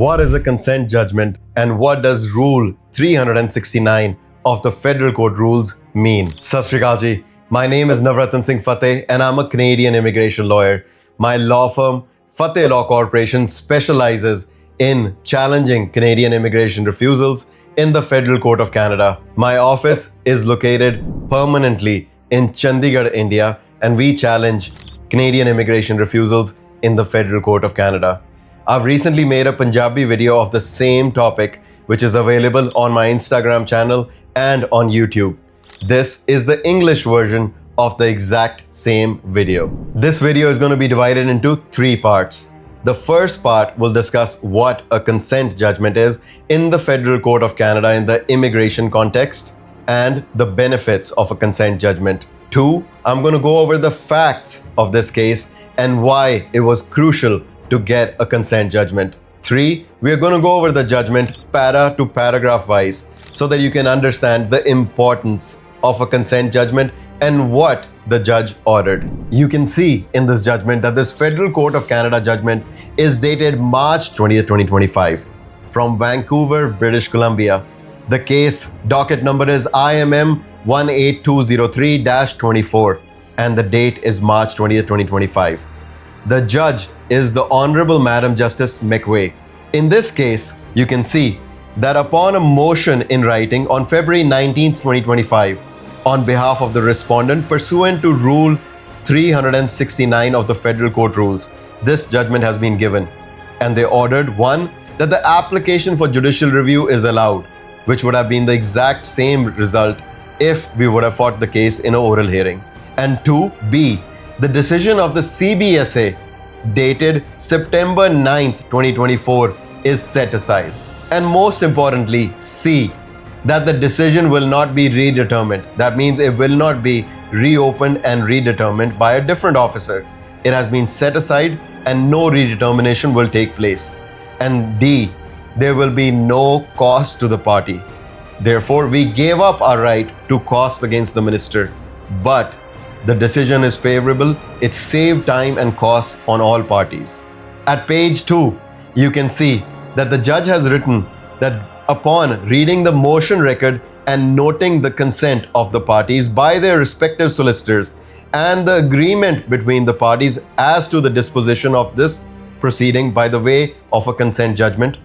What is a consent judgment and what does Rule 369 of the Federal Court Rules mean? Sat Shri Akal ji. My name is Navratan Singh Fateh and I'm a Canadian immigration lawyer. My law firm, Fateh Law Corporation, specializes in challenging Canadian immigration refusals in the Federal Court of Canada. My office is located permanently in Chandigarh, India, and we challenge Canadian immigration refusals in the Federal Court of Canada. I've recently made a Punjabi video of the same topic, which is available on my Instagram channel and on YouTube. This is the English version of the exact same video. This video is going to be divided into 3 parts. The first part will discuss what a consent judgment is in the Federal Court of Canada in the immigration context and the benefits of a consent judgment. 2, I'm going to go over the facts of this case and why it was crucial to get a consent judgment. 3, we are going to go over the judgment para to paragraph wise so that you can understand the importance of a consent judgment and what the judge ordered. You can see in this judgment that this Federal Court of Canada judgment is dated March 20th, 2025 from Vancouver, British Columbia. The case docket number is IMM 18203-24 and the date is March 20th, 2025. The judge is the Honorable Madam Justice McWay. In this case, you can see that upon a motion in writing on February 19th, 2025, on behalf of the respondent pursuant to Rule 369 of the Federal Court Rules, this judgment has been given. And they ordered 1, that the application for judicial review is allowed, which would have been the exact same result if we would have fought the case in an oral hearing. And 2B, the decision of the CBSA dated September 9th, 2024 is set aside. And most importantly, C, that the decision will not be redetermined. That means it will not be reopened and redetermined by a different officer. It has been set aside and no redetermination will take place. And D, there will be no cost to the party. Therefore, we gave up our right to costs against the minister. But the decision is favorable. It saved time and costs on all parties. At page 2, you can see that the judge has written that upon reading the motion record and noting the consent of the parties by their respective solicitors and the agreement between the parties as to the disposition of this proceeding by the way of a consent judgment.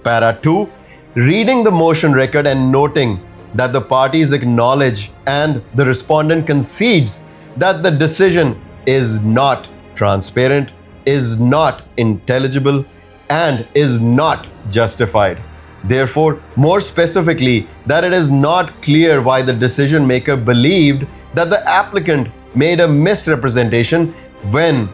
Para 2, reading the motion record and noting that the parties acknowledge and the respondent concedes that the decision is not transparent, is not intelligible, and is not justified. Therefore, more specifically, that it is not clear why the decision maker believed that the applicant made a misrepresentation when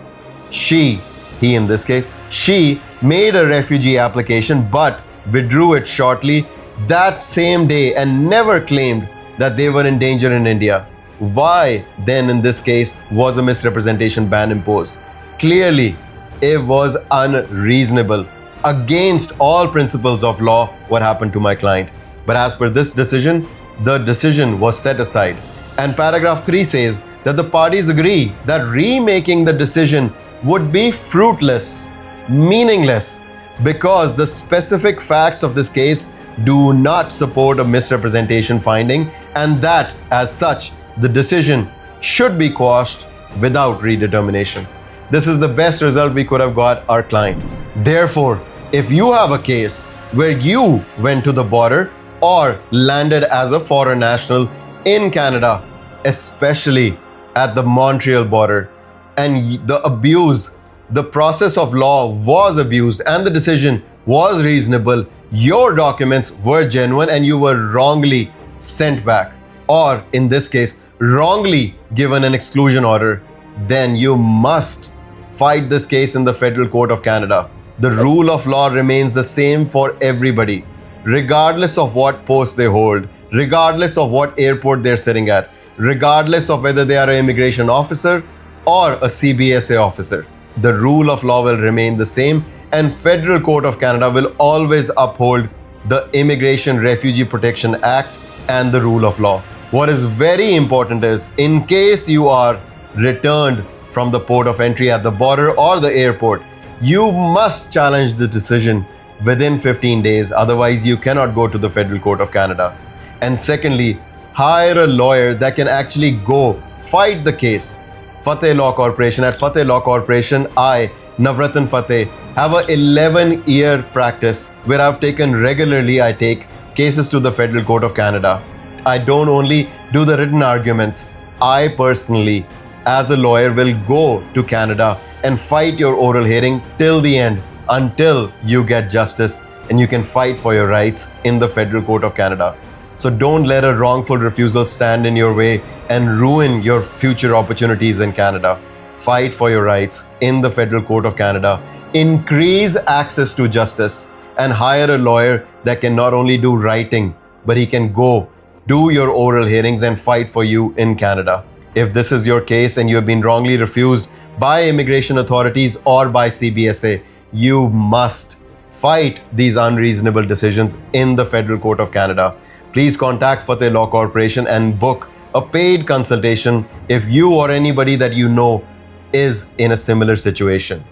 he in this case, she made a refugee application but withdrew it shortly that same day and never claimed that they were in danger in India. Why then in this case was a misrepresentation ban imposed? Clearly, it was unreasonable, against all principles of law, what happened to my client. But as per this decision, the decision was set aside. And paragraph 3 says that the parties agree that remaking the decision would be fruitless, meaningless, because the specific facts of this case do not support a misrepresentation finding and that, as such, the decision should be quashed without redetermination. This is the best result we could have got our client. Therefore, if you have a case where you went to the border or landed as a foreign national in Canada, especially at the Montreal border, and the process of law was abused and the decision was reasonable, your documents were genuine and you were wrongly sent back, or in this case, wrongly given an exclusion order, then you must fight this case in the Federal Court of Canada. The rule of law remains the same for everybody, regardless of what post they hold, regardless of what airport they're sitting at, regardless of whether they are an immigration officer or a CBSA officer. The rule of law will remain the same and Federal Court of Canada will always uphold the Immigration Refugee Protection Act and the rule of law. What is very important is, in case you are returned from the port of entry at the border or the airport, you must challenge the decision within 15 days. Otherwise, you cannot go to the Federal Court of Canada. And secondly, hire a lawyer that can actually go fight the case. Fateh Law Corporation. At Fateh Law Corporation, I, Navratan Fateh, have a 11-year practice where I've taken regularly, I take cases to the Federal Court of Canada. I don't only do the written arguments. I personally, as a lawyer, will go to Canada and fight your oral hearing till the end, until you get justice and you can fight for your rights in the Federal Court of Canada. So don't let a wrongful refusal stand in your way and ruin your future opportunities in Canada. Fight for your rights in the Federal Court of Canada. Increase access to justice and hire a lawyer that can not only do writing, but he can go do your oral hearings and fight for you in Canada. If this is your case and you have been wrongly refused by immigration authorities or by CBSA, you must fight these unreasonable decisions in the Federal Court of Canada. Please contact Fateh Law Corporation and book a paid consultation if you or anybody that you know is in a similar situation.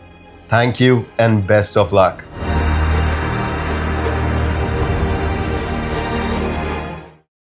Thank you and best of luck.